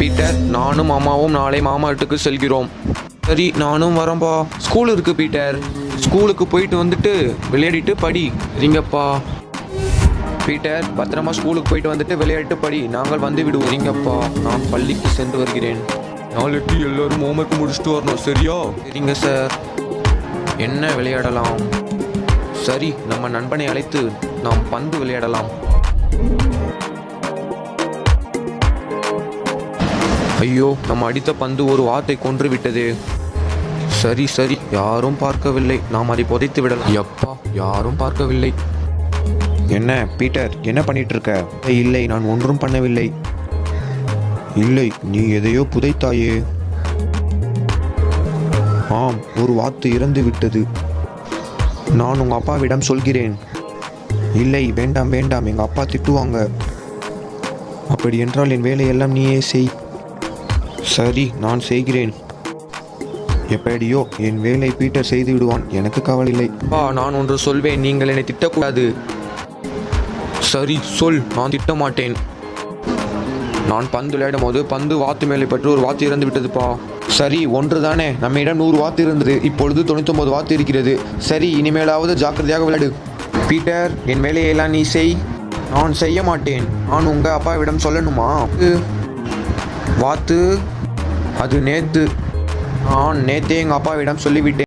Peter, நானும் அம்மாவும் நாளை மாமா வீட்டுக்கு செல்கிறோம். சரி, நானும் வரேன்பா. ஸ்கூல் இருக்கு பீட்டர், ஸ்கூலுக்கு போயிட்டு வந்துட்டு விளையாடிட்டு படி. சரிங்கப்பா. பீட்டர், பத்திரமா ஸ்கூலுக்கு போயிட்டு வந்துட்டு விளையாடிட்டு படி. நாங்கள் வந்து விடுவோம். சரிங்கப்பா, நான் பள்ளிக்கு சென்று வருகிறேன். நாளைக்கு எல்லாரும் ஹோம்ஒர்க் முடிச்சுட்டு வரணும், சரியா? சரிங்க சார். என்ன விளையாடலாம்? சரி, நம்ம நண்பனை அழைத்து நாம் பந்து விளையாடலாம். ஐயோ, நம்ம அடித்த பந்து ஒரு வாத்தை கொன்று விட்டது. சரி சரி, யாரும் பார்க்கவில்லை, நாம் அதை புதைத்து விடலாம். எப்பா, யாரும் பார்க்கவில்லை. என்ன பீட்டர், என்ன பண்ணிட்டு இருக்க? இல்லை, நான் ஒன்றும் பண்ணவில்லை. இல்லை, நீ எதையோ புதைத்தாயே. ஆம், ஒரு வாத்து இறந்து விட்டது. நான் உங்கள் அப்பாவிடம் சொல்கிறேன். இல்லை, வேண்டாம் வேண்டாம், எங்கள் அப்பா திட்டுவாங்க. அப்படி என்றால் என் வேலையெல்லாம் நீயே செய். சரி, நான் செய்கிறேன். எப்படியோ என் வேலை பீட்டர் செய்து விடுவான், எனக்கு கவலை இல்லை. நான் ஒன்று சொல்வேன், நீங்கள் என்னை திட்டக்கூடாது. சரி சொல், நான் திட்ட மாட்டேன். நான் பந்து விளையாடும் போது பந்து வாத்து மேலே பற்றி ஒரு வாத்து இறந்து விட்டதுப்பா. சரி, ஒன்று தானே, நம்மிடம் 100 வாத்து இருந்தது, இப்பொழுது 99 வாத்து இருக்கிறது. சரி, இனிமேலாவது ஜாக்கிரதையாக விளையாடு. பீட்டர், என் வேலையெல்லாம் நீ செய். நான் செய்ய மாட்டேன். நான் உங்கள் அப்பாவிடம் சொல்லணுமா? வாத்து அது நேத்து. நான் நேத்தே எங்கள் அப்பாவிடம் சொல்லிவிட்டேன்.